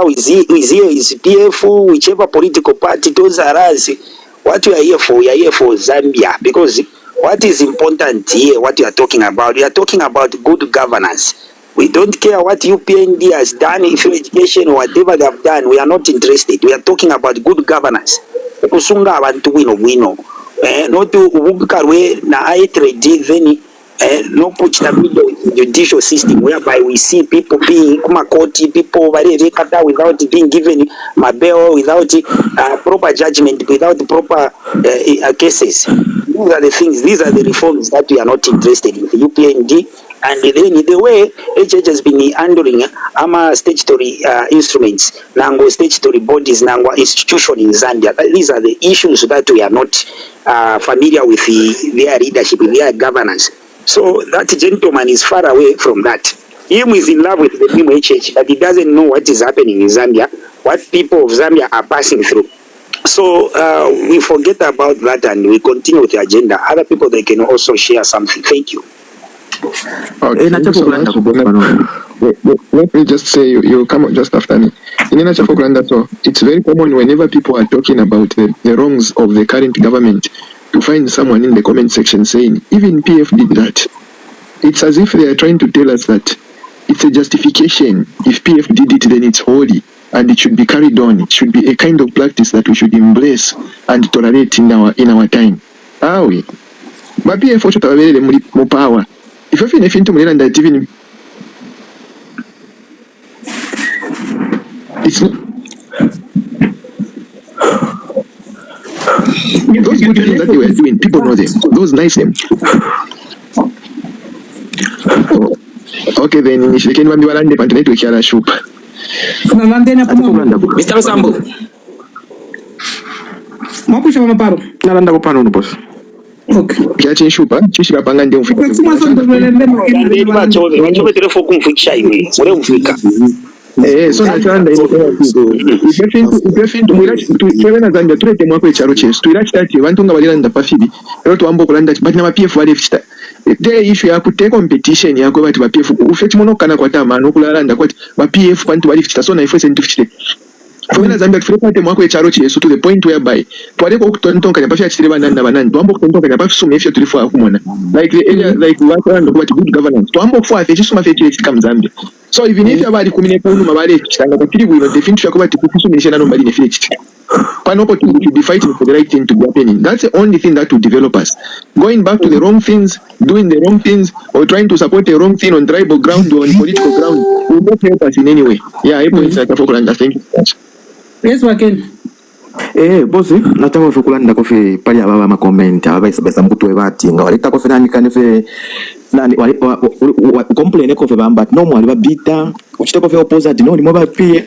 is here is PF, whichever political party, those are us. What we are here for Zambia, because what is important here, what we are talking about good governance. We don't care what UPND has done, if education or whatever they have done, we are not interested. We are talking about good governance. Okusunga abantu wino. Not to ubukarwe na trade then no put the middle judicial system whereby we see people being kumakoti, people without being given bail, without proper judgment, without proper cases. These are the things, these are the reforms that we are not interested in, the UPND. And then the way HH has been handling statutory instruments, nango statutory bodies, nango institution in Zambia, these are the issues that we are not familiar with their leadership, their governance. So that gentleman is far away from that. Him is in love with the name HH, but he doesn't know what is happening in Zambia, what people of Zambia are passing through. So we forget about that and we continue with the agenda. Other people, they can also share something. Thank you. Okay, let me just say, you come just after me. So it's very common whenever people are talking about the wrongs of the current government to find someone in the comment section saying, even PF did that. It's as if they are trying to tell us that it's a justification. If PF did it, then it's holy and it should be carried on. It should be a kind of practice that we should embrace and tolerate in our time. Are we? But PF should have more power. If you feel into Mulera and that even it's not those good things that they were doing, people know them. Those nice them. Okay, then if you can be around the internet we can shoot. Mr. Sambo. Makusha maparo. Nalanda ko pano boss. Okay. Kiachi shupa, chishi bapanga ndio mfika. So nachanda ifefintu mwira Zambia turete mwako echaro chesu tuirachitati vantu nga valiranda pafidi ero tuambo kulanda but na PF wale fita the issue ya kute competition yako bati ba PF ufeti monokana kwa tamano kulalanda kwati ba PF pantu wale fita so na ifese ntufichite Kwa Zambia kufika mwako echaro chesu to the point whereby twaleko kutontonka ya pafya chitire banana tuambo kutontonka ya pafi sume efya tulifu akumona like the area like what and what good governance tuambo kufa afechi suma feti kama Zambia. So even if you are communicating with Mabale, the thing to about the one opportunity to be fighting for the right thing to be happening. That's the only thing that will develop us. Going back to the wrong things, doing the wrong things, or trying to support the wrong thing on tribal ground or on political ground will not help us in any way. Yeah, I point at the thank you. Yes, Waken. Bosi, nataka kukulanda kofi pali ababa ma comment ababa isabesa mkutu webati ngawaleta kofi nani kanefe nani complain kofi bamba no mwali babita uchite kofi opposite no ni mwa pie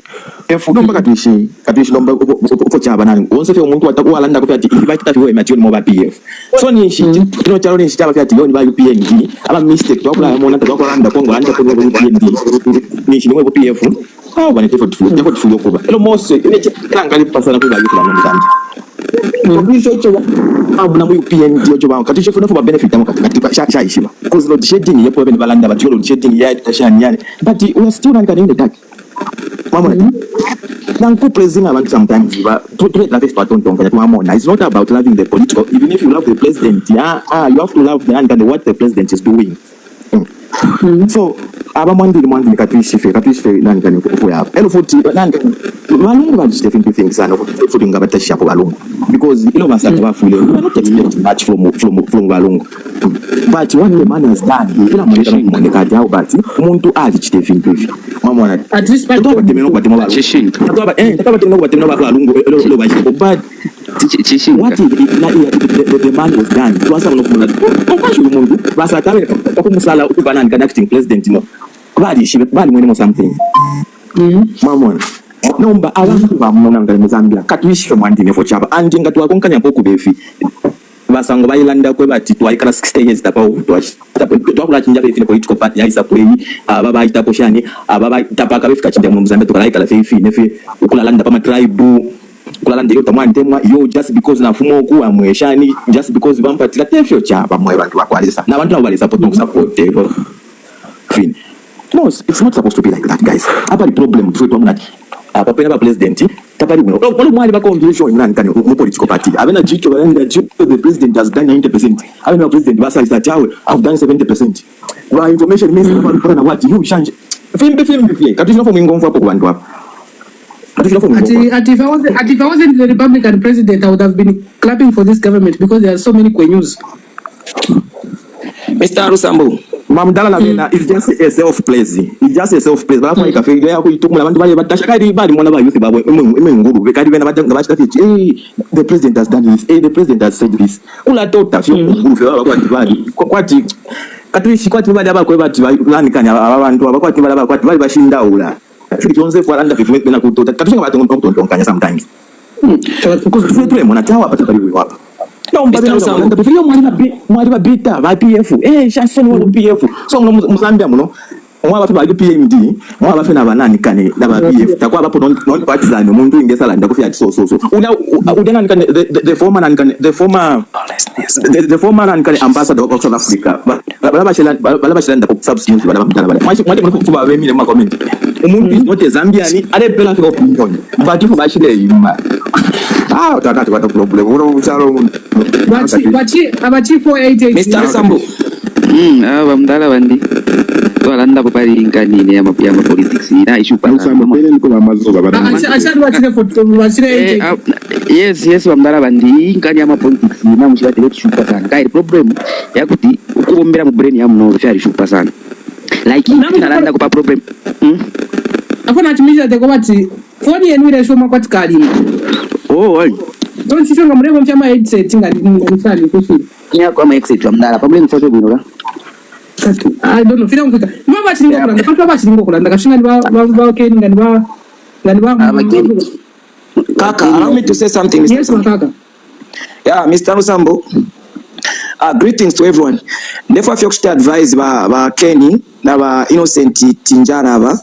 efu no mbaka tuishi nomba uko chaba nani onse fe umuntu watakuwa landa kofi ati ibaki tafi we mati mwa PF so ni shi kino chalo ni chaba ati ni ba UPND aba mistake twakula mona twakula landa kongo landa kongo UPND ni shi ni mwa PF how bani tefo kuba elo mose ine kanga lipasana kuba yifu la mzanji obisho cho abuna mu UPND cho ba katisho funa for benefit katika shaishima because load shedding yepo bene balanda but load shedding ya tashani yani but we still not in the dark mama nanku praising abantu sometimes to la face don't mama it's not about loving the political even if you love the president you have to love the and what the president is doing. So abamwandile katwishife nani kani for ya elo futhi nani balungu ba different things and futhi ngabatasha ko balungu because ilo basathu bafule not expect much from balungu but what the man has done ila mwana mwana kadi au but umuntu ali different hivi mama wana at least by the meno kwa temo balungu tataba temo kwa temo balungu elo bashiko but what the man was done twasa unokuna okasho umuntu basatabe kumusala ukubanani connecting president no bali mwene mo something mama nomba abantu bamona ngale Zambia katwishife mwandine for chaba andi ngati wakonkanya poku befi basango bayilanda kwe bati twayikala 60 years tapa twakula chinja befi political party yaisa play ababa itapo shani ababa tapaka befika chinja mu Zambia tukalayikala fefi nefe ukulalanda pa tribe kulalanda yo tamwantemwa yo just because na fumo ku amweshani just because bampatira tefyo chaba mwe bantu bakwalisa na bantu abali support fin. No, it's not supposed to be like that, guys. About the problem, apapena ba president tapari kuno olo mwali ba convention nani kani mu political party abena jicho balanga jicho the president has done 90%, abena president basa is that I've done 70%. Wa information means na what you change fimbe katusina for mwingomfu hapo kwa bantu hapo. If I wasn't the Republican president, I would have been clapping for this government because there are so many news. Mr. Rusambo. Mamdala na vena is just a self-place. It's just a self-place. Bala fanya kafe ile yako itumula bantu bale batashaka ri bali mwana ba youth babo nguru bekadi vena batashaka the president has done this. The president has said this. Kula tota fyo nguru fyo bakwati bali. Kwati katuishi kwati bali abakwe bati nani kanya abantu abakwati bali abakwati bali bashinda ula. Filitonze kwa landa vivyo na kutota. Katushinga bato ngotonkanya sometimes. Because tule mwana tawa pata bali wapa. Mwari ba bita ba PF shansoni wa PF so muzambia muno mwaba ba PMD mwaba fena banani kane na ba PF takwa bapo non partisan umuntu ingesala ndakufya so udana nkane the former nan kane ambassador of South Africa bala bashela ndako substance bala mwati kuba bemile ma comment umuntu is not a Zambian ale pela for opinion but if bashile yima tata kwa problem uno chalo Bachi 488 Mr. Sambo. Mdala bandi. Walanda papari ingani ya mapiyama politics ina issue pa. Yes mdala bandi ingani ya politics ina mshika tele issue pa sana. Kai problem ya kuti ukubombera mu brain ya mno fya issue pa sana. Like inalanda kwa problem. Afuna atimisha de kwati phone yenu ile shoma kwati kali. Don't you think I'm going to my headset? I don't know. Kaka, allow me to say something, Mr. Yes, Kaka. Yeah, Mr. Rusambo. Greetings to everyone. Therefore, if you should advise ba Kenny, na ba Innocent Tinjara ba,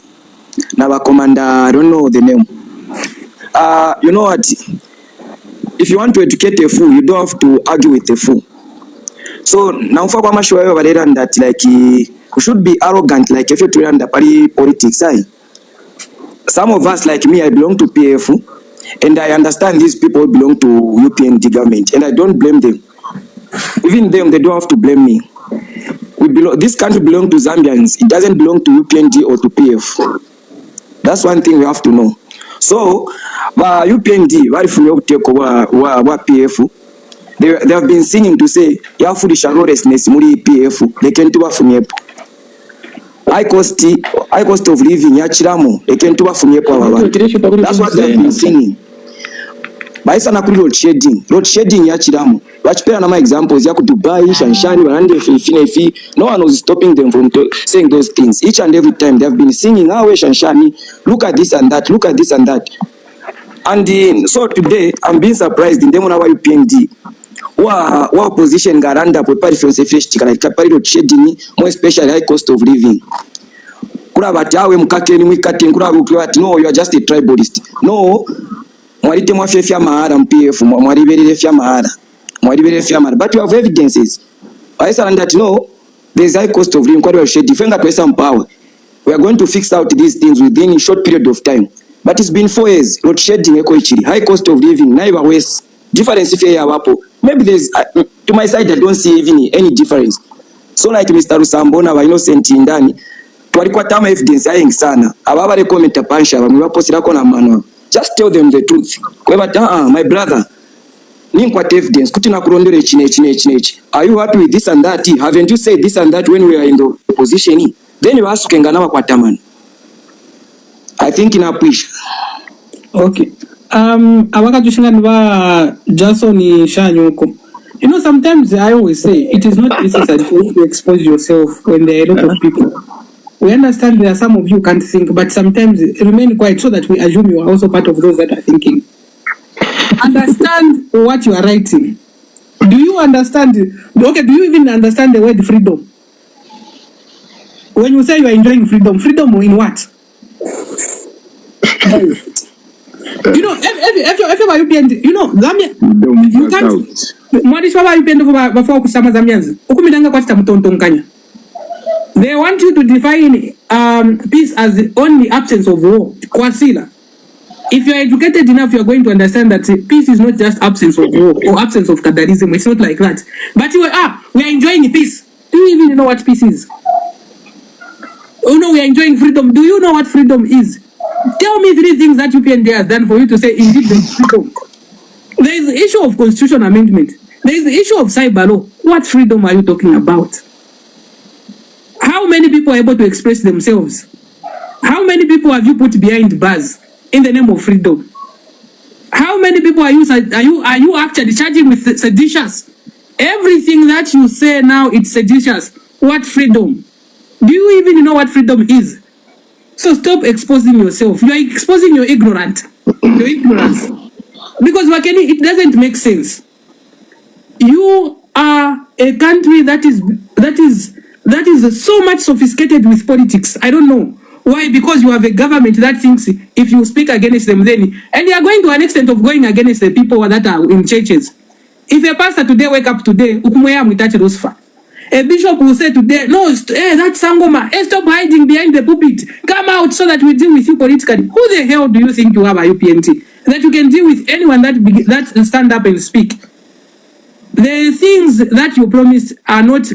na ba Commander, I don't know the name. You know what? If you want to educate a fool, you don't have to argue with a fool. So now for that like we should be arrogant, like if you to run the party politics. Some of us like me, I belong to PF and I understand these people belong to UPND government and I don't blame them. Even them, they don't have to blame me. This country belongs to Zambians. It doesn't belong to UPND or to PF. That's one thing we have to know. So, UPND, PF, they have been singing to say, Yafudisha lawlessness, muri PF, they can do a high cost of living, Yachiramo, they can do a That's what they have been singing. Baisa na kuli load shedding Yachiramo. Wachipea na examples, Yaku Dubai, Shanshani, Warande, Finefi. No one was stopping them from saying those things. Each and every time they have been singing, Shanshani, look at this and that, look at this and that. And so today, I'm being surprised in them on our UPND. Wa opposition garanda prepare for safety like load shedding, more especially high cost of living. Kura batawe mkakeni mwikati nkura rukiwati, no, you are just a tribalist. No, mwarite mwafefya mahara MPF, mwariberere fya mahara. But you have evidences. I said that no, there is high cost of living. Some power. We are going to fix out these things within a short period of time. But it's been 4 years. Load shedding, high cost of living, neither ways. Difference if you have maybe there's to my side I don't see even any difference. So like Mr. Rusambo na Innocent Indani, tulikuwa tama evidence yingi sana. Ababa recommend pansha, bamwapostira kona mano. Just tell them the truth. Kwa my brother. Evidence. Are you happy with this and that? Haven't you said this and that when we are in the opposition? Then you ask Kwataman. I think in a push. Okay. Jason Shanyoko. You know, sometimes I always say it is not necessary for you to expose yourself when there are a lot of people. We understand there are some of you can't think, but sometimes remain quiet so that we assume you are also part of those that are thinking. Understand what you are writing. Do you understand? Okay, do you even understand the word freedom? When you say you are enjoying freedom, freedom in what? You know, everybody you know, Zambia, you can't. They want you to define peace as the only absence of war. Kwasila. if you're educated enough, you're going to understand that peace is not just absence of war or absence of Kadarism. It's not like that. But we are enjoying peace. Do you even know what peace is? Oh no, we are enjoying freedom. Do you know what freedom is? Tell me 3 things that UPND has done for you to say indeed there is freedom. There is the issue of constitution amendment. There is the issue of cyber law. What freedom are you talking about? How many people are able to express themselves? How many people have you put behind bars in the name of freedom? How many people are you actually charging with seditious? Everything that you say now, it's seditious. What freedom? Do you even know what freedom is? So stop exposing yourself. You are exposing your ignorance. Because Wakeni, it doesn't make sense. You are a country that is so much sophisticated with politics. I don't know why. Because you have a government that thinks if you speak against them, then and they are going to an extent of going against the people that are in churches. If a pastor today wake up today, a bishop will say today, no, that's Sangoma. Stop hiding behind the pulpit. Come out so that we deal with you politically. Who the hell do you think you have at UPNT? That you can deal with anyone that stand up and speak. The things that you promised are not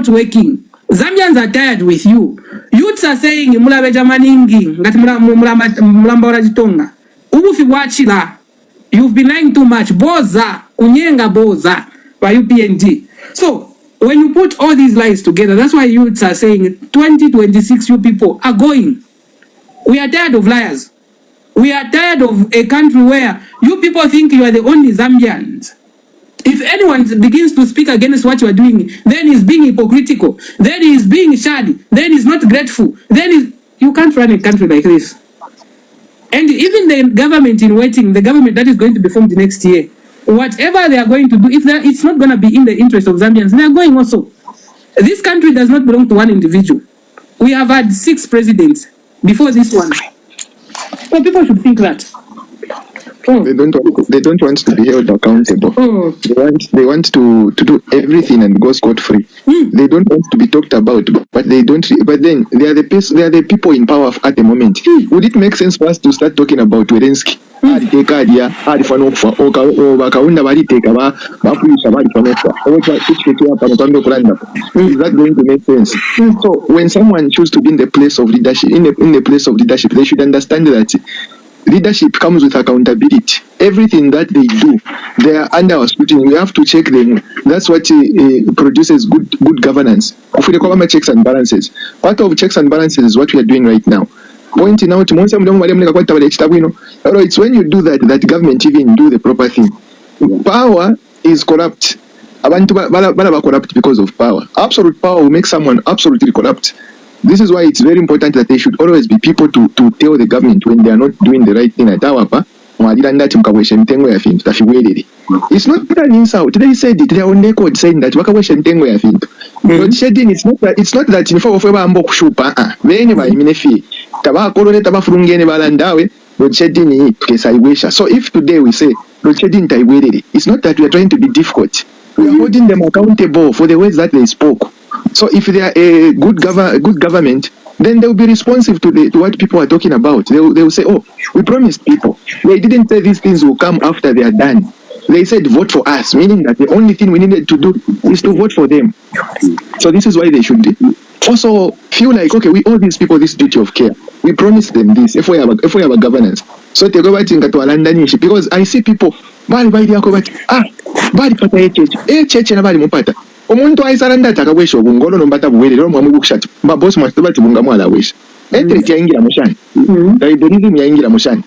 working. Zambians are tired with you. Youths are saying, "Mulabeja maningi, ngati mulamba orajitonga." Ubufi wachila. You've been lying too much. Boza, kunyenga boza by UPNT. So when you put all these lies together, that's why youths are saying 2026 you people are going. We are tired of liars. We are tired of a country where you people think you are the only Zambians. If anyone begins to speak against what you are doing, then he's being hypocritical, then he's being shy, then he's not grateful, you can't run a country like this. And even the government in waiting, the government that is going to be formed next year, whatever they are going to do, if it's not going to be in the interest of Zambians, they are going also. This country does not belong to one individual. We have had 6 presidents before this one. So people should think that. They don't want to be held accountable. They want to do everything and go scot-free. They don't want to be talked about, but they don't. But then they are the people in power at the moment. Would it make sense for us to start talking about Zelensky? Is that going to make sense? So when someone chooses to be in the place of leadership, in the place of leadership, they should understand that leadership comes with accountability. Everything that they do, they are under our scrutiny. We have to check them. That's what produces good governance. If we call them checks and balances, part of checks and balances is what we are doing right now. Pointing out, it's when you do that government even do the proper thing. Power is corrupt. Abantu corrupt because of power. Absolute power will make someone absolutely corrupt. This is why it's very important that there should always be people to tell the government when they are not doing the right thing. It's not an insult. They said it, they are on record saying that load shedding, it's not that in for so if today we say load shedding, it's not that we are trying to be difficult. We are holding them accountable for the ways that they spoke. So if they are a good government, then they will be responsive to what people are talking about. They will say, oh, we promised people. They didn't say these things will come after they are done. They said vote for us, meaning that the only thing we needed to do is to vote for them. So this is why they should also feel like, okay, we owe these people this duty of care. We promised them this if we have a governance. So they go back to London because I see people omuntu aisaranda takawesha obungolo nombata buwere lero mwamu bukushatu mabosi mwatubati bunga mwala wesha etreti yaingira mushani daidorism yaingira mushani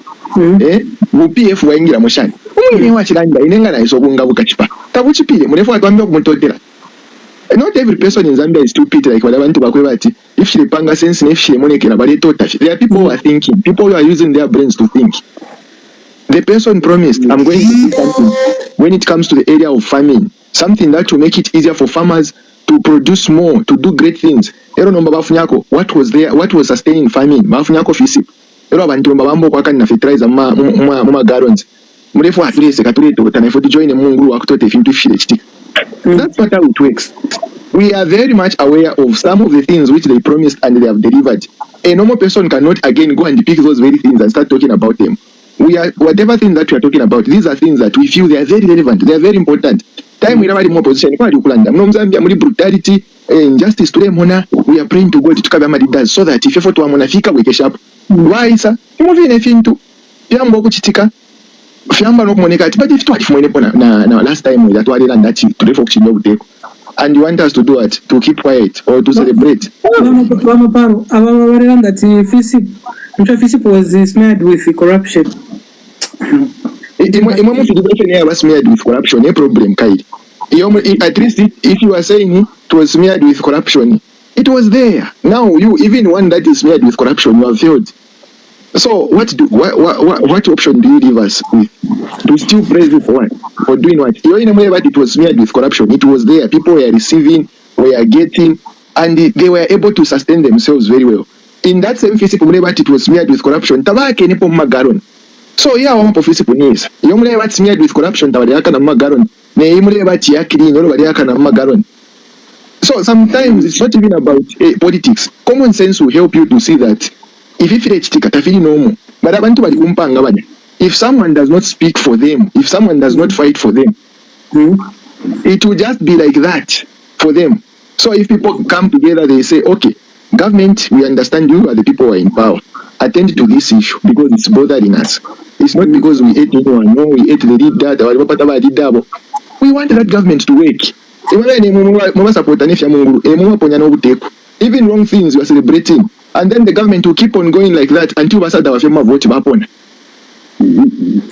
UPF waingira mushani umwe wachiranda inenga na isobunga bukachipa tabuchipire murefu atwambia kumutotera. Not every person in Zambia is stupid like what abantu bakwe bati if she panga sense if she monekera bale tota. There are people who are thinking, people who are using their brains to think. The person promised, I'm going to do something when it comes to the area of farming, something that will make it easier for farmers to produce more, to do great things. What was there? What was sustaining farming? Bafunyako fisi. Abantu mbabambo kwa kana fertilizer mama gardens. Murefu aturese katureto tanaifo to join mungulu akutote fintu fishile. That's not how it works. We are very much aware of some of the things which they promised and they have delivered. A normal person cannot again go and pick those very things and start talking about them. whatever thing that we are talking about, these are things that we feel they are very relevant, they are very important. Time we never more position, Zambia, brutality, injustice to them, we are praying to God to cover leaders so that if you to Amonafika, we get up. Why, sir? You move in a thing to Piambo Chitika, Fiamba no Monica, but if last time we that were and that to the folks you take. And you want us to do what? To keep quiet or to celebrate? That Fisip was smeared with corruption. Was smeared with corruption, a problem, Kaid. At least if you are saying it was smeared with corruption, it was there. Now you, even one that is smeared with corruption, you have failed. So what option do you give us with? To still praise you for what? For doing what? You know that it was smeared with corruption. It was there. People were receiving, were getting, and they were able to sustain themselves very well. In that same physical it was smeared with corruption. Tabake nipo magaron. So yeah, one of physical news. You know what smeared with corruption. Tabaka na magaron. Ne imule bati yakiri no badiaka na magaron. So sometimes it's not even about politics. Common sense will help you to see that. If someone does not speak for them, if someone does not fight for them, it will just be like that for them. So if people come together, they say, okay, government, we understand you are the people who are in power. Attend to this issue because it's bothering us. It's not because we hate anyone, no, we hate the leader, we want that government to work. Even wrong things we are celebrating. And then the government will keep on going like that until vote happen.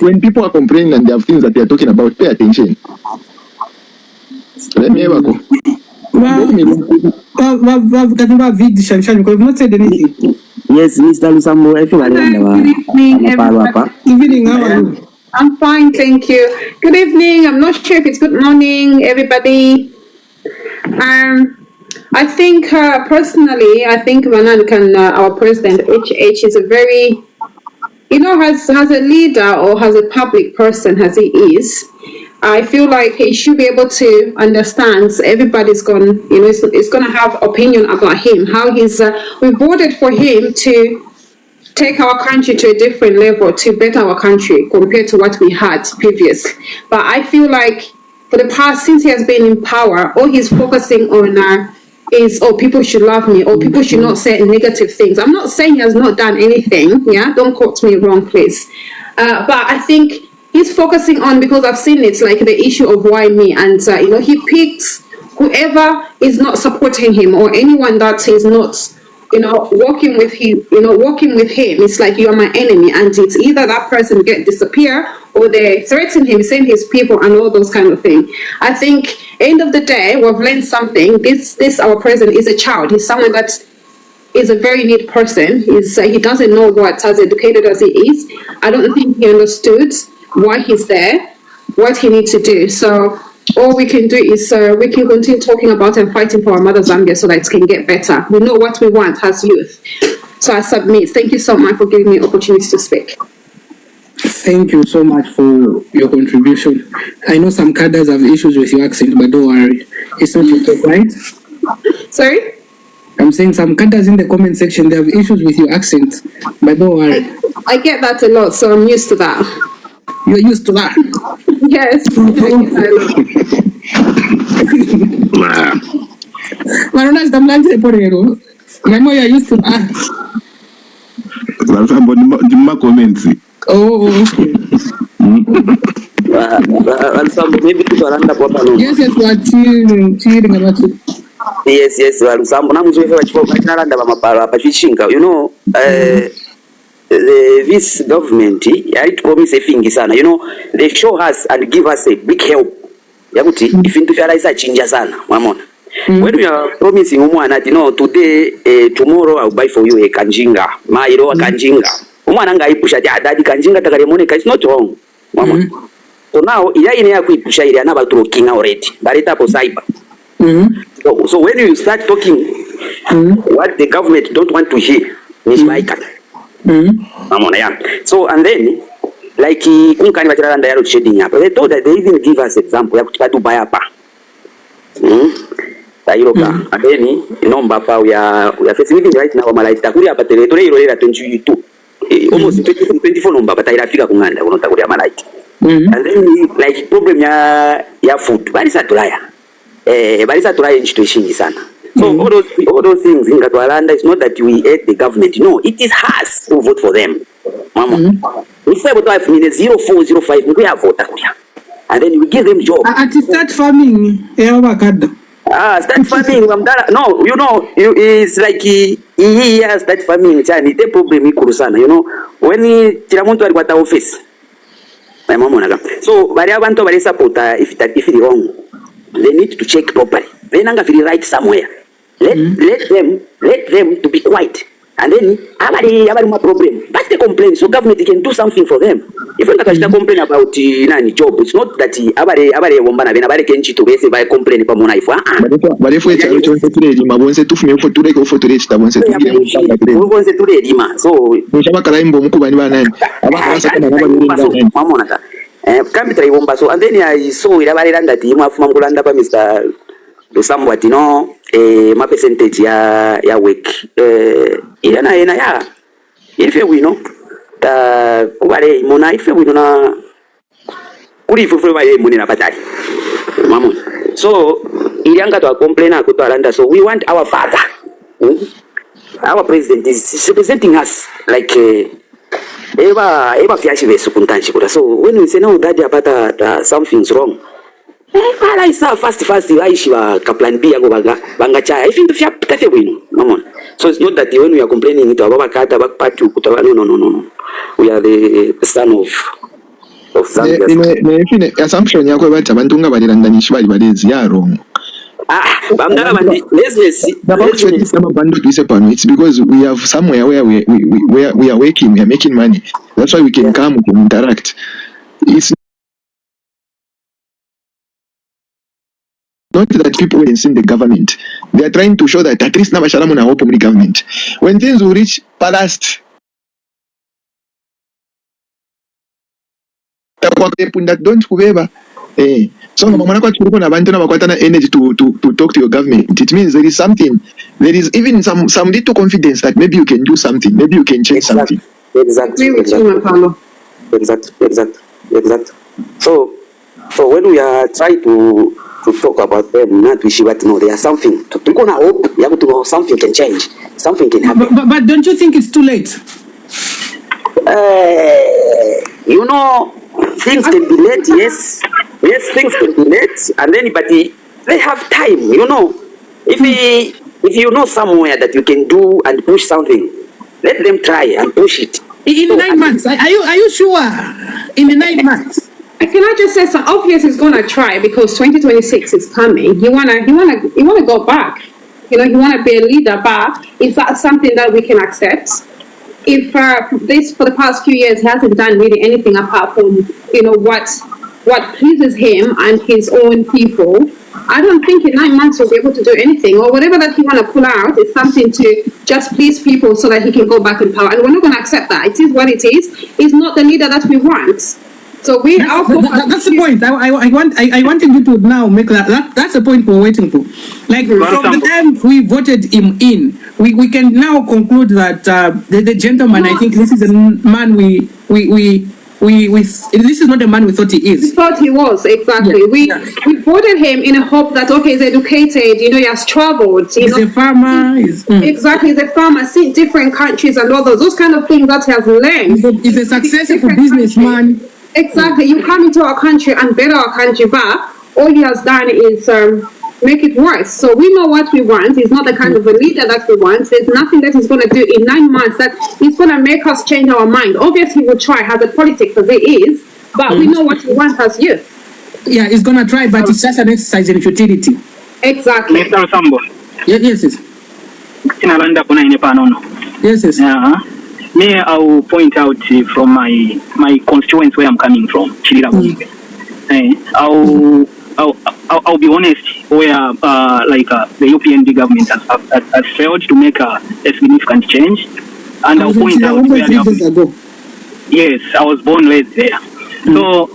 When people are complaining and they have things that they are talking about, pay attention. Let me ever go. We've not said anything. Yes, Mr. Lusambo, I feel Good evening, I'm fine, thank you. Good evening. I'm not sure if it's good morning, everybody. I think personally, I think Manan our president HH is a very, as a leader or as a public person as he is, I feel like he should be able to understand everybody's going, is going to have opinion about him, how he's, we voted for him to take our country to a different level, to better our country compared to what we had previously. But I feel like for the past, since he has been in power, all he's focusing on is, people should love me, or people should not say negative things. I'm not saying he has not done anything, don't quote me wrong, please. But I think he's focusing on, because I've seen it's like the issue of why me, and he picks whoever is not supporting him or anyone that is not working with him. It's like, you are my enemy, and it's either that person disappear or they threaten him, saying his people and all those kind of things. I think end of the day we've learned something. This our president is a child. He's someone that is a very neat person. He doesn't know what, as educated as he is, I don't think he understood why he's there, what he needs to do. So all we can do is we can continue talking about and fighting for our mother Zambia so that it can get better. We know what we want as youth. So I submit. Thank you so much for giving me opportunity to speak. Thank you so much for your contribution. I know some cadres have issues with your accent, but don't worry. It's not your fault, right? Sorry? I'm saying some cadres in the comment section, they have issues with your accent, but don't worry. I get that a lot, so I'm used to that. You're used to that? Yes. I know you're used to that. Oh, okay. Yes, we are cheering about it. Yes, this government, it promise a thing, they show us and give us a big help. If you change when we are promising today, tomorrow I'll buy for you a kanjinga, kanjinga. It's not wrong. So now, king already. So when you start talking what the government don't want to hear, so and then like they told that they even give us example to buy up. And then we are facing right now 22 almost 24 number but irafika kunganda unota kuti amalight. And then like problem ya food balisa tulaya nchito ishingi sana. So all those things in Katwalanda, it's not that we hate the government. No, it is us who vote for them. Mama, we say about 5 minutes 0405 we have vote and then we give them job. At start farming, start farming. No, you know, it's like he has start farming. Chani, the problem ikulu sana. You know, when kila muntu alikuwa ta office. My mama naga. So bari abantu bari support if it wrong, they need to check properly. They nanga feel right somewhere. Let them to be quiet. And then abari ma problem. That's the complaint. So government can do something for them. If you complain about nani job, it's not that abari wombana bena bari kenchi to bese by complain pa mona ifwa. Bari fo echa cho ture ma bonse tu fume fo ture ko fo ture sta bonse tu bonse ture dima. So chama kala imbo mukubani banani. Abasa kana baba mamona ta. Kambitra ibomba so and then I saw irabari landa ti mafuma mkulanda pa Mr. somewhat, you know, my percentage ya work. Ina ya. If we know, the kubare mona if we know kuri fufu ba ye muni na patari. Mamu. So ilianga to complain akutwalanda. So we want our father. Our president is representing us like eba fiashi besu kuntanshi kuda. So when we say no that apata something's wrong. Ala isa fast aishi wa kaplan B yango banga chaya. I think fya tafe wino. Mamon. So it's not that when we are complaining to ababa kata back part to kutaba. No. We are the son of Zambians. The assumption yako bati abantu nga baliranganisha bali balezi ya wrong. Bamdala bandi let's it's because we have somewhere where we are working, we are making money. That's why we can come, we can interact. It's not that people will insist the government. They are trying to show that at least Nabashalamu na hope the government. When things will reach past that don't kubeba. So mwana kwa churuko na bantu na bakwata na energy to talk to your government. It means there is something. There is even some little confidence that maybe you can do something. Maybe you can change something. Exactly. So when we are trying to talk about them, not we but no, there is something. We're gonna hope something can change, something can happen. But don't you think it's too late? You know, things can be late. Yes, things can be late, and then but they have time. You know, if you know somewhere that you can do and push something, let them try and push it. In 9 months, are you sure? In the 9 months. Can I just say so? Obviously, he's gonna try because 2026 is coming. He wanna go back. You know, he wanna be a leader. But is that something that we can accept? If for the past few years he hasn't done really anything apart from what pleases him and his own people, I don't think in 9 months he'll be able to do anything, or whatever that he wanna pull out is something to just please people so that he can go back in power. And we're not gonna accept that. It is what it is. He's not the leader that we want. So that's the point. I wanted you to now make that's the point we're waiting for. Like from the time we voted him in, we can now conclude that the gentleman, I think this is a man we this is not the man we thought he is. We thought he was, exactly. Yeah. We voted him in a hope that he's educated, he has traveled. He's a farmer. Exactly, he's a farmer, seen different countries and all those kind of things that he has learned. He's a successful businessman. Exactly. You come into our country and better our country, but all he has done is make it worse. So we know what we want. He's not the kind of a leader that we want. There's nothing that he's going to do in 9 months that he's going to make us change our mind. Obviously, we'll try as a politics as he is, but we know what we want as youth. Yeah, he's going to try, but it's just an exercise in futility. Exactly. Mr. Sambo. Yes. Yes. Me, I will point out from my constituents where I'm coming from, I'll be honest, where the UPND government has failed to make a significant change, and I'll point out where yes, I was born raised there. So,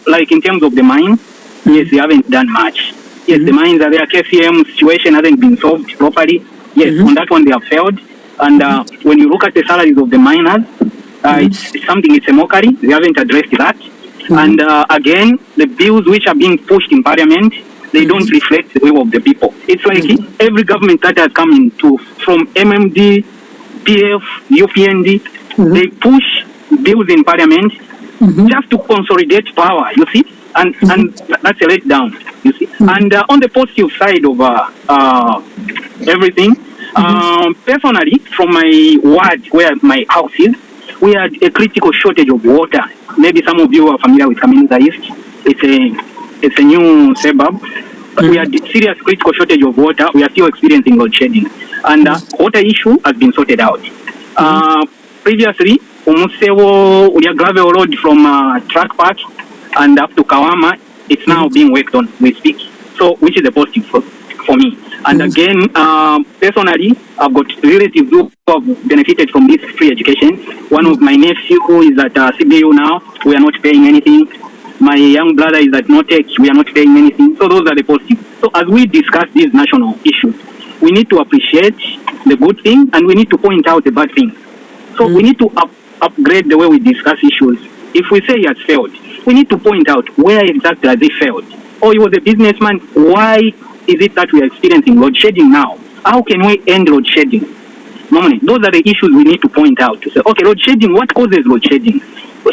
like in terms of the mine, yes, they haven't done much. Yes, the mines are there. KCM situation hasn't been solved properly. Yes, on that one they have failed. And when you look at the salaries of the miners, It's something, it's a mockery. They haven't addressed that. And again, the bills which are being pushed in Parliament, they don't reflect the will of the people. It's like every government that has come into, from MMD, PF, UPND, they push bills in Parliament just to consolidate power, you see? And that's a letdown, you see? And on the positive side of everything, personally, from my ward where my house is, we had a critical shortage of water. Maybe some of you are familiar with Hakainde East. It's a new suburb. We had serious critical shortage of water. We are still experiencing load shedding. And water issue has been sorted out. Previously, Umusewo, we have gravel road from Track Park and up to Kawama, it's now being worked on, we speak. So, which is a positive for me. And again, personally, I've got relatives who have benefited from this free education. One of my nephews who is at CBU now, we are not paying anything. My young brother is at Notech, we are not paying anything. So those are the positives. So as we discuss these national issues, we need to appreciate the good thing and we need to point out the bad things. So we need to upgrade the way we discuss issues. If we say he has failed, we need to point out where exactly has he failed. Or he was a businessman, why is it that we are experiencing load shedding now? How can we end load shedding? Normally, those are the issues we need to point out. To say, okay, load shedding, what causes load shedding?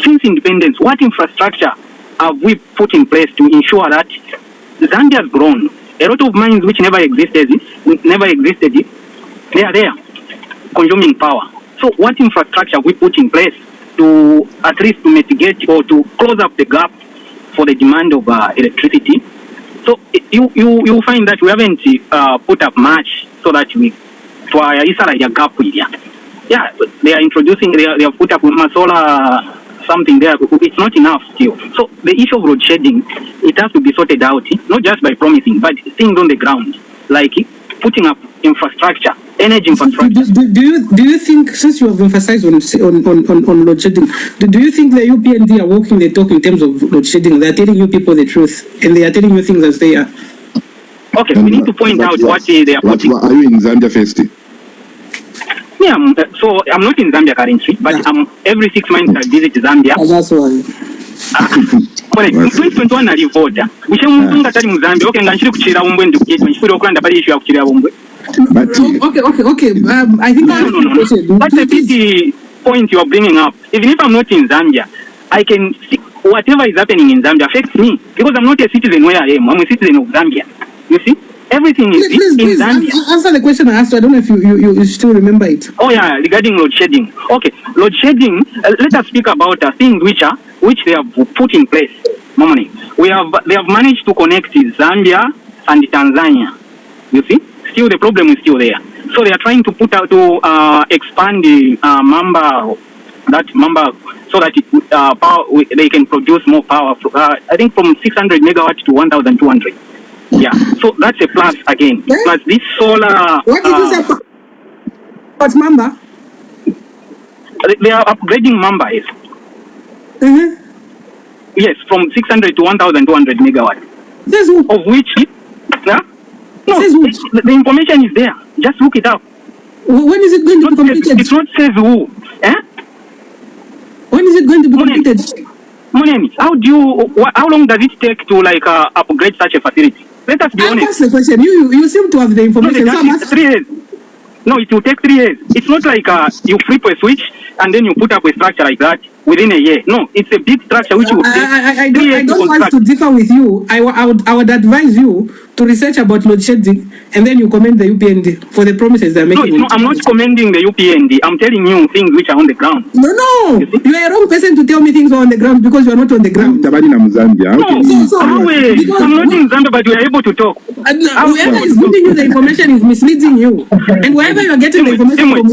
Since independence, what infrastructure have we put in place to ensure that Zambia has grown? A lot of mines which never existed, they are there, consuming power. So what infrastructure we put in place to at least to mitigate or to close up the gap for the demand of electricity? So you find that we haven't put up much so that we to gap with yeah, they are introducing, they have put up solar something there. It's not enough still. So the issue of road shedding, it has to be sorted out, not just by promising, but things on the ground, like putting up infrastructure, energy infrastructure. Do you think, since you have emphasized on load shedding, do you think the UPND are walking the talk in terms of load shedding? They are telling you people the truth and they are telling you things as they are. Okay, we need to point out what they are putting. Are you in Zambia first? Yeah, so I'm not in Zambia currently, but every 6 months I visit Zambia. Oh, that's why. In 2021 I voted. We should move to Zambia. Okay, I'm kuchira umbwe ndikuchira. Nchifuri okulanda pali issue ya kuchira umbwe. Okay. I think no. That's a big point you are bringing up. Even if I'm not in Zambia, I can see whatever is happening in Zambia affects me because I'm not a citizen where I am. I'm a citizen of Zambia. You see? Everything is in Zambia. Answer the question I asked. I don't know if you still remember it. Oh yeah, regarding load shedding. Okay, load shedding. Let us speak about things which they have put in place. Normally, they have managed to connect Zambia and Tanzania. You see, still the problem is still there. So they are trying to put out to expand the Mamba so that power, they can produce more power. I think from 600 megawatts to 1,200. Yeah, so that's a plus again. Plus this solar. What did you say? What's Mamba? They are upgrading Mamba. Yes, from 600 to 1,200 megawatts. Of which, no, the information is there. Just look it up. When is it going to be completed? It's not says who. When is it going to be completed? Monemi, how long does it take to upgrade such a facility? Let us be honest. That's the question. You seem to have the information. No, 3 years. No, it will take 3 years. It's not like you flip a switch and then you put up a structure like that within a year. No, it's a big structure which will take 3 years. I don't want to differ with you. I would advise you to research about load shedding and then you commend the UPND for the promises they're making. No, I'm not commending the UPND. I'm telling you things which are on the ground. No. You are a wrong person to tell me things are on the ground because you are not on the ground. I'm in Zambia. I'm not in Zambia, but we are able to talk. Whoever is giving you the information is misleading you. And wherever you are getting the information from,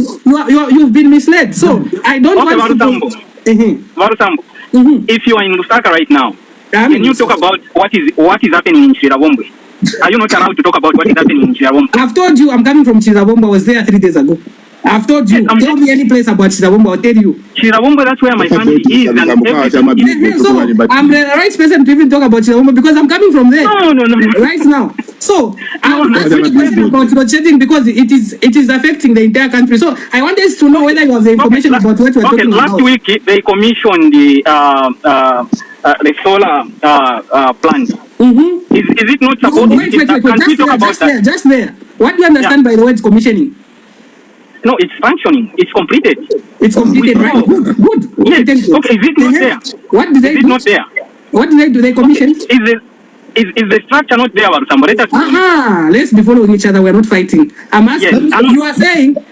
you've been misled. So I don't want to... If you are in Lusaka right now, can you talk about what is happening in Chirabombwe? Are you not allowed to talk about what is happening in Chirabombwe? I've told you I'm coming from Chirabombwe. I was there 3 days ago. I've told you. Tell me any place about Chirabombwe. I'll tell you. Chirabombwe, that's where my family is. So I'm the right person to even talk about Chirabombwe because I'm coming from there. No. Right now. So I'm asking a question about load shedding because it is affecting the entire country. So I want us to know whether you have the information about what we're talking about. Last week they commissioned the solar plant. Is it not supposed wait. Just there. What do you understand by the word commissioning? No, it's functioning. It's completed. It's completed, right? Good. Yes. Okay, is it not there? What did they do? Is it not there? What did they do? They commission? Okay. Is the structure not there, somebody? Let's be following each other. We're not fighting. I'm asking. Yes,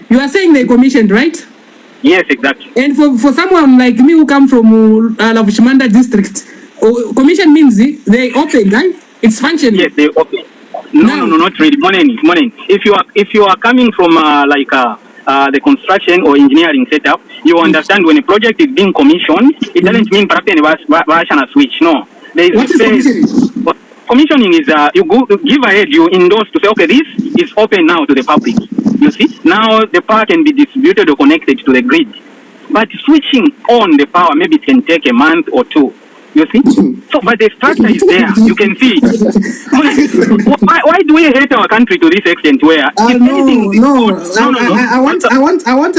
you are saying they commissioned, right? Yes, exactly. And for someone like me who come from Lavushimanda district, commission means they open, right? It's functioning. Yes, they open. No, not really. Morning. If you are coming from the construction or engineering setup, you understand when a project is being commissioned, it doesn't mean perhaps a switch. No, there what is commissioning? Commissioning is you give ahead, you endorse to say, okay, this is open now to the public. You see, now the power can be distributed or connected to the grid. But switching on the power, maybe it can take a month or two. You see? So, but the structure is there. You can see it. Why do we hate our country to this extent where I want to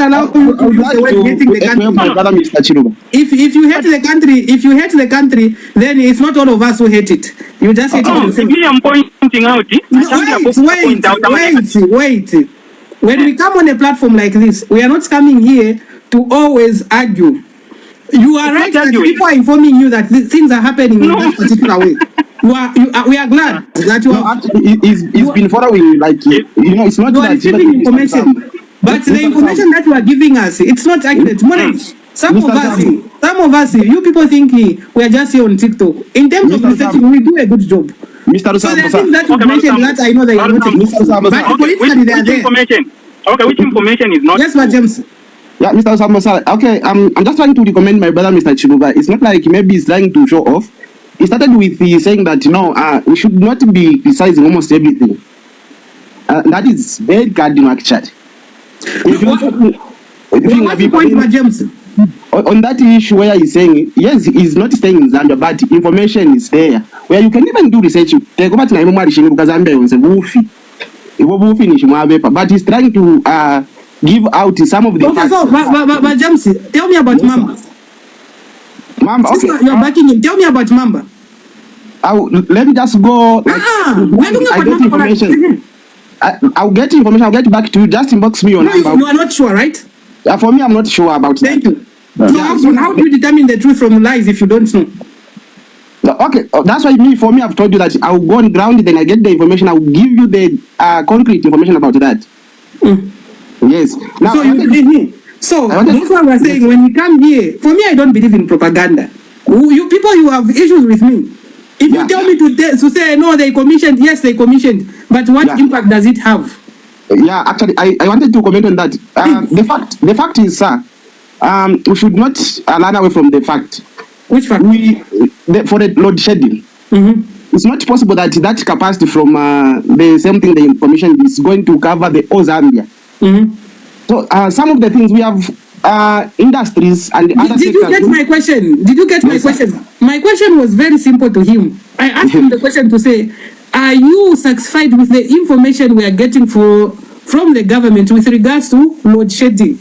allow you to use the word hating the country. If you hate the country, then it's not all of us who hate it. You just hate it yourself. I'm pointing out. Wait. When we come on a platform like this, we are not coming here to always argue. You are right that people are informing you that things are happening in that particular way. We are glad that you are. It's been following, like, it's not you are receiving information. But the information that you are giving us, it's not accurate. Some of us, you people think we are just here on TikTok. In terms of researching, we do a good job. Mr. So there are things that you mentioned that I know that you are not Mr. But politically they are there. Okay, which information is not? Yes, but James. Yeah, Mr. Osama, okay, I'm just trying to recommend my brother, Mr. Chiluba. It's not like maybe he's trying to show off. He started with saying that, we should not be criticizing almost everything. That is very cardinal, actually. What's the point, James? On that issue where he's saying, yes, he's not staying in Zambia, but information is there. Where you can even do research. But he's trying to give out some of the facts. But James, tell me about Mamba. Mamba, okay. You're backing him. Tell me about Mamba. Let me just go. I get information. I'll get information. I'll get back to you. Just inbox me on. No, you are not sure, right? For me, I'm not sure about Thank that. You. So how do you determine the truth from lies if you don't know? Okay, that's why for me, I've told you that I'll go on ground, then I get the information. I'll give you the concrete information about that. Yes. Now, so that's why we're saying when we come here, for me, I don't believe in propaganda. You people, you have issues with me. If you tell me to say no, they commissioned, yes, they commissioned, but what impact does it have? Yeah, actually, I wanted to comment on that. The fact is, sir, we should not run away from the fact. Which fact? For the load shedding. It's not possible that capacity from the same thing the commission is going to cover the whole Zambia. So some of the things we have industries and other sectors. Did you get my question? Did you get my question? My question was very simple to him. I asked him the question to say, are you satisfied with the information we are getting from the government with regards to load shedding?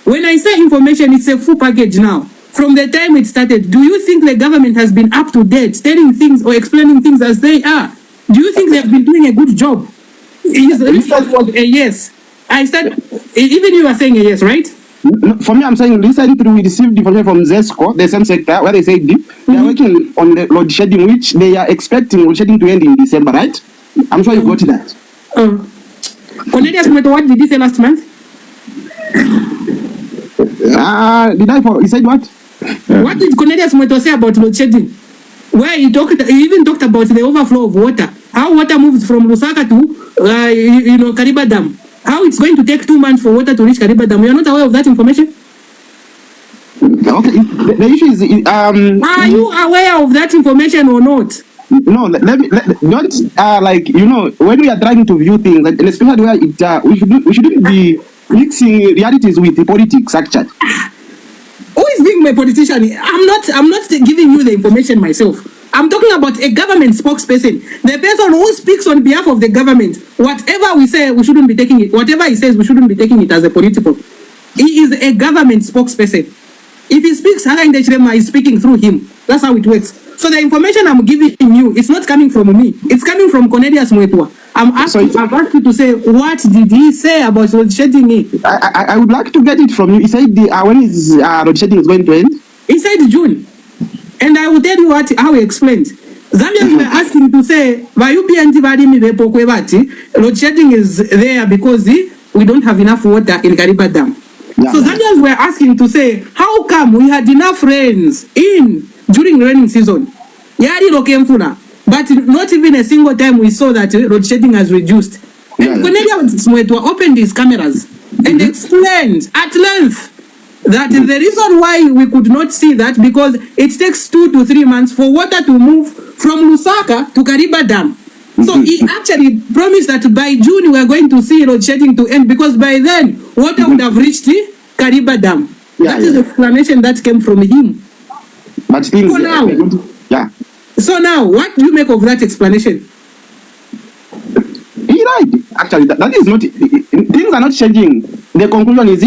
When I say information, it's a full package now. From the time it started, do you think the government has been up to date, telling things or explaining things as they are? Do you think they've been doing a good job? His response was a yes. I said, even you are saying a yes, right? For me, I'm saying recently we received information from ZESCO, the same sector, where they said they are working on the load shedding, which they are expecting load shedding to end in December, right? I'm sure you got that. Cornelius Mweto, what did he say last month? He said what? What did Cornelius Mweto say about load shedding? Where he even talked about the overflow of water. How water moves from Lusaka to Kariba Dam. How it's going to take 2 months for water to reach Kariba Dam. You are not aware of that information? Okay, the issue is... are you aware of that information or not? No, don't, when we are trying to view things, like, and especially where we shouldn't be mixing realities with the politics, actually. Who is being my politician? I'm not giving you the information myself. I'm talking about a government spokesperson, the person who speaks on behalf of the government. Whatever we say, we shouldn't be taking it. Whatever he says, we shouldn't be taking it as a political. He is a government spokesperson. If he speaks, Hakainde is speaking through him. That's how it works. So the information I'm giving you, it's not coming from me. It's coming from Cornelius Mwetwa. I've asked you to say, what did he say about load shedding? I would like to get it from you. He said when is load shedding is going to end? He said June. And I will tell you how he explained. Zambians were asking to say, load shedding is there because we don't have enough water in Kariba Dam. So Zambians were asking to say, how come we had enough rains during raining season? But not even a single time we saw that load shedding has reduced. And Cornelius Mwetwa opened his cameras and explained at length that the reason why we could not see that because it takes 2 to 3 months for water to move from Lusaka to Kariba Dam. So he actually promised that by June we are going to see load shedding to end because by then water would have reached Kariba Dam. That is the explanation that came from him. But things, So now, what do you make of that explanation? He's right. Actually, that is not. Things are not changing. The conclusion is,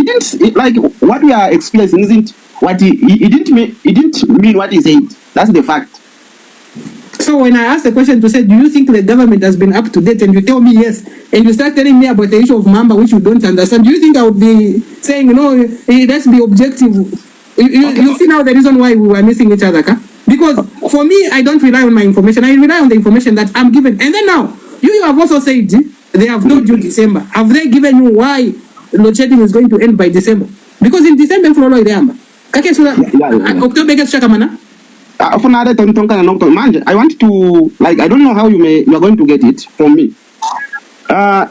like what we are experiencing isn't what he didn't mean what he said. That's the fact. So when I asked the question to say, do you think the government has been up to date, and you tell me yes, and you start telling me about the issue of Mamba, which you don't understand, do you think I would be saying, no, let's be objective? You see now the reason why we were missing each other, huh? Because for me, I don't rely on my information. I rely on the information that I'm given. And then now, you have also said they have told you December. Have they given you why load shedding is going to end by December? Because in December, October, I want to, like, I don't know how you are going to get it from me,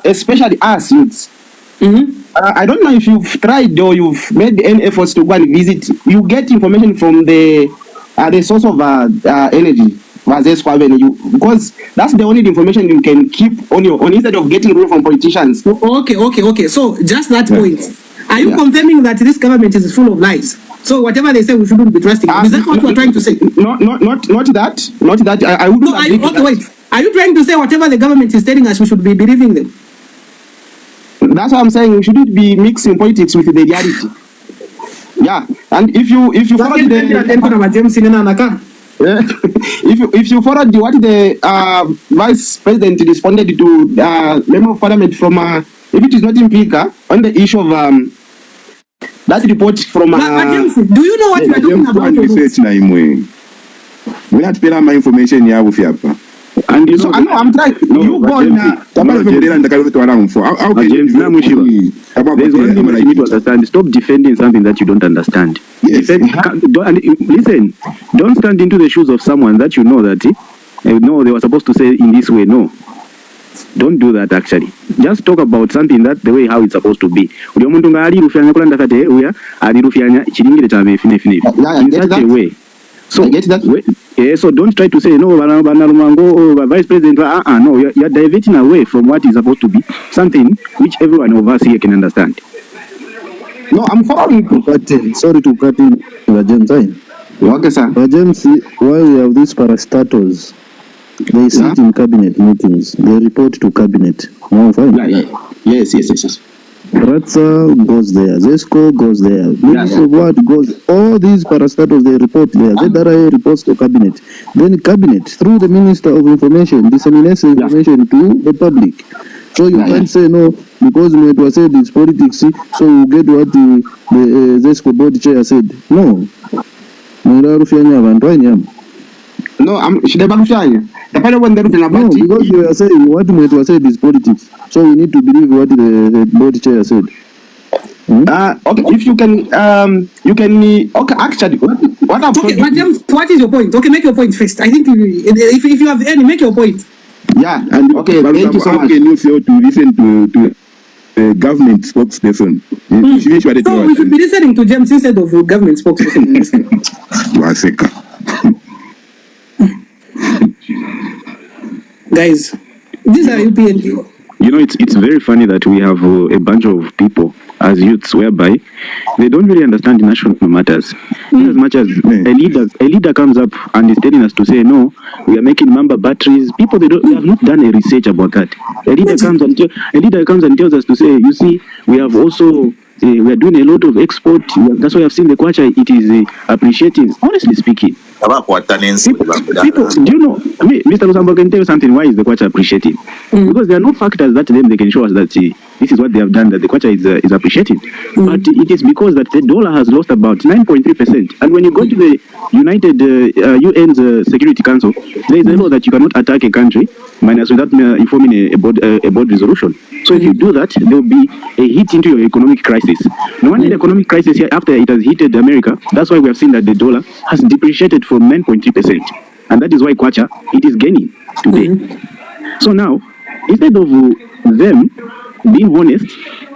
especially us youths. I don't know if you've tried or you've made any efforts to go and visit. You get information from the source of energy, because that's the only information you can keep on your own instead of getting rule from politicians. Okay. So just that point. Are you confirming that this government is full of lies? So whatever they say, we shouldn't be trusting. Is that what you are trying to say? Not that. I would not. Wait. Are you trying to say whatever the government is telling us, we should be believing them? That's what I'm saying. We shouldn't be mixing politics with the reality. Yeah, and if you follow if you followed what the vice president responded to member of parliament from if it is not in Pika on the issue of that report from James, do you know what we are talking about? We not pay my information here with you. And so I know I'm trying. You go on. James, there's one thing you need to understand. Stop defending something that you don't understand. Yes. Listen, don't stand into the shoes of someone that you know that no, they were supposed to say in this way. No, don't do that. Actually, just talk about something that the way how it's supposed to be. In such a way. So I get that. So don't try to say no, vice president. No, you're diverting away from what is supposed to be something which everyone of us here can understand. No, I'm following. Sorry to cut in, James. Okay, sir. James, why we have these parastatals? They sit in cabinet meetings. They report to cabinet. Oh, fine. Yes. Ratsa goes there, Zesco goes there, Minister of what goes, all these parastatals they report there, ZRA reports to cabinet. Then cabinet, through the Minister of Information, disseminates information to the public. So you can't say no, because it was said it's politics, so you get what the Zesco board chair said. No. No, because you are saying what was said is politics. So we need to believe what the board chair said. Okay, if you can, okay, actually, what I'm okay, but James, what is your point? Okay, make your point first. I think if you have any, make your point. Yeah, and okay, thank you so much. How can you fail to listen to government spokesperson? So we should be listening to James instead of government spokesperson. Guys, these are UPND. You know, it's very funny that we have a bunch of people as youths, whereby they don't really understand national matters. As much as a leader comes up and is telling us to say, no, we are making Mamba batteries, they have not done a research about that. A leader comes and tells us to say, you see, we have also we are doing a lot of export. That's why I've seen the kwacha. It is appreciating. Honestly speaking, people, do you know? I mean, Mr. Lusambo can tell you something. Why is the kwacha appreciating? Because there are no factors that they can show us that this is what they have done, that the kwacha is appreciating. But it is because that the dollar has lost about 9.3%. And when you go to the United UN's Security Council, there is a law that you cannot attack a country minus without informing a board resolution. So if you do that, there will be a hit into your economic crisis. No one economic crisis here after it has hit America. That's why we have seen that the dollar has depreciated from 9.3%, and that is why kwacha it is gaining today. So now, instead of them being honest,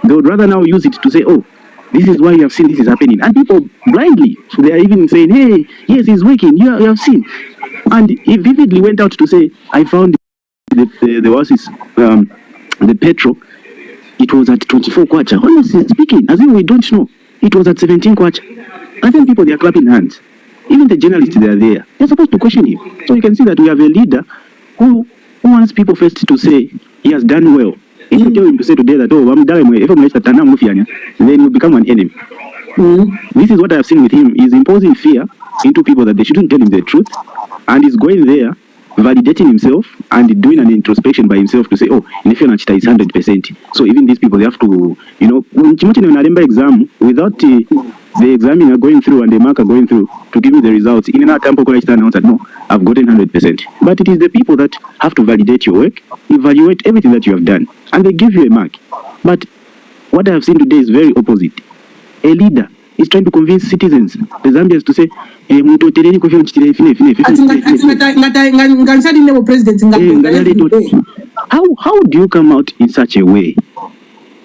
they would rather now use it to say, oh, this is why you have seen this is happening, and people blindly, so they are even saying, hey, yes, it's working. You have seen, and he vividly went out to say, I found the petrol, it was at 24 kwacha. Honestly speaking, as if we don't know, it was at 17 kwacha. I think people, they are clapping hands. Even the journalists, they are there. They're supposed to question him. So you can see that we have a leader who wants people first to say he has done well. If you tell him to say today that, oh, then you become an enemy. This is what I have seen with him. He's imposing fear into people that they shouldn't tell him the truth. And he's going there, validating himself and doing an introspection by himself to say, oh, Nefionachita is 100%. So even these people, they have to, you know, when exam, without the examiner going through and the marker going through to give me the results, in another time, announce that, no, I've gotten 100%. But it is the people that have to validate your work, evaluate everything that you have done, and they give you a mark. But what I have seen today is very opposite. A leader is trying to convince citizens, the Zambians, to say, how do you come out in such a way?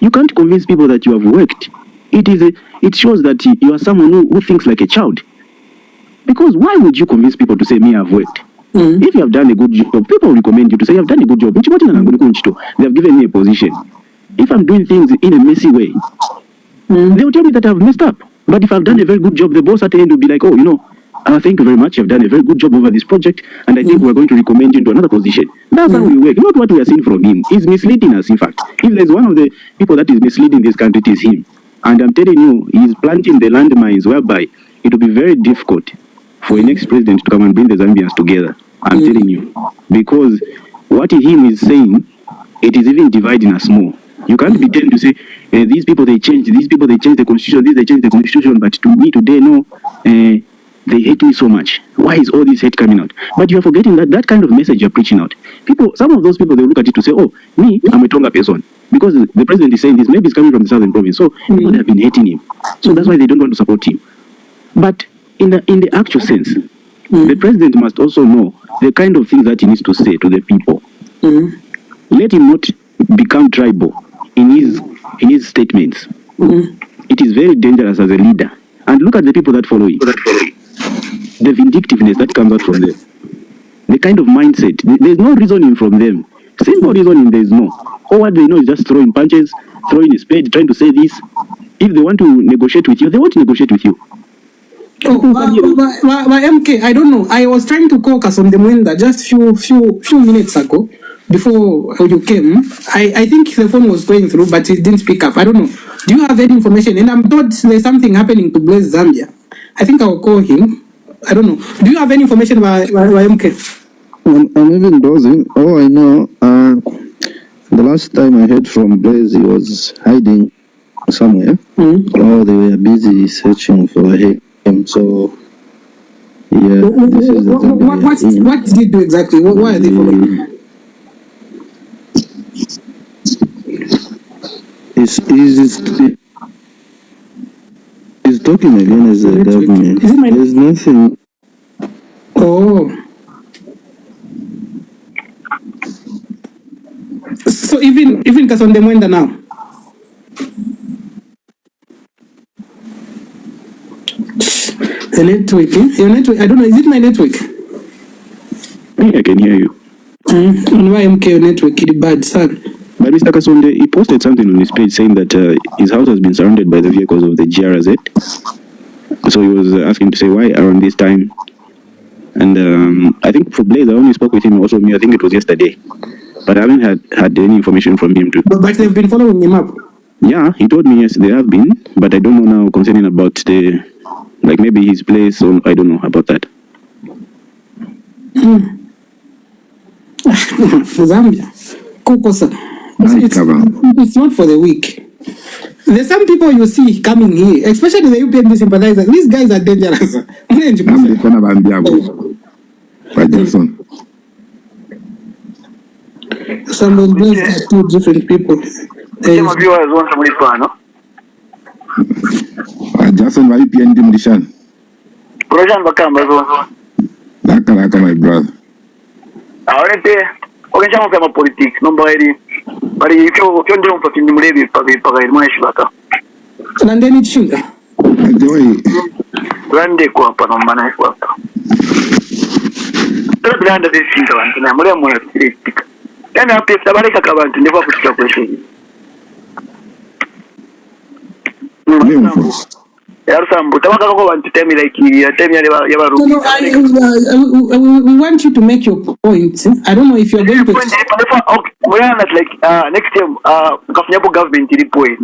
You can't convince people that you have worked. It shows that you are someone who thinks like a child. Because why would you convince people to say, me, I've worked? If you have done a good job, people will recommend you to say, you have done a good job. They have given me a position. If I'm doing things in a messy way, they will tell me that I've messed up. But if I've done a very good job, the boss at the end will be like, oh, you know, thank you very much. You've done a very good job over this project, and I think we're going to recommend you to another position. That's how we work. Not what we are seeing from him. He's misleading us, in fact. If there's one of the people that is misleading this country, it is him. And I'm telling you, he's planting the landmines whereby it will be very difficult for a next president to come and bring the Zambians together. I'm telling you. Because what him is saying, it is even dividing us more. You can't pretend to say, these people they change the constitution, they change the constitution, but to me today, no, they hate me so much. Why is all this hate coming out? But you're forgetting that kind of message you're preaching out. People, some of those people, they look at it to say, oh, me, I'm a Tonga person. Because the president is saying this, maybe it's coming from the southern province. So people have been hating him. So that's why they don't want to support him. But in the actual sense, the president must also know the kind of things that he needs to say to the people. Let him not become tribal in his statements. It is very dangerous as a leader. And look at the people that follow him. The vindictiveness that comes out from them. The kind of mindset. There's no reasoning from them. Simple reasoning, there's no. All what they know is just throwing punches, throwing a spade, trying to say this. If they want to negotiate with you, they want to negotiate with you. MK, I don't know. I was trying to call Kasonde Mwenda just few minutes ago before you came. I think the phone was going through, but it didn't speak up. I don't know. Do you have any information? And I'm told there's something happening to Blaze Zambia. I think I'll call him. I don't know. Do you have any information about MK? I'm even dozing. All I know, the last time I heard from Blaze, he was hiding somewhere. Oh, they were busy searching for him. So, yeah. What did he do exactly? Why are they following him? He's talking against the government. There's nothing. Oh. So even Kasonde Mwenda now. The network, your network. I don't know. Is it my network? I can hear you. On YMK network, it's bad, son. But Mr. Kasonde, he posted something on his page saying that his house has been surrounded by the vehicles of the GRZ. So he was asking to say why around this time. And I think for Blaze, I only spoke with him also. I think it was yesterday. But I haven't had any information from him too. But they've been following him up. Yeah, he told me yes, they have been. But I don't know now concerning about the, like maybe his place, or I don't know about that. Zambia. Kukosa. It's not for the weak. There's some people you see coming here, especially the UPND sympathizers. These guys are dangerous. Some of those are two different people. Jason, why UPND Mlishan? Projan Bakamba zo. Laka, my brother. Ahorete, ogenja mo kama politics, no mbari. Bari icyo ndio mpaka ndi murebi paka irimo yashibaka. Nandeni chinga. Ndio. Rande kwa hapa no mbana kwa hapa. Branda deshinga bantu na muri mu politika. Kana hapo tabarika kabantu ndivyo kushika kweshe. We want you to make your point. I don't know if you're going to. Next time, government report.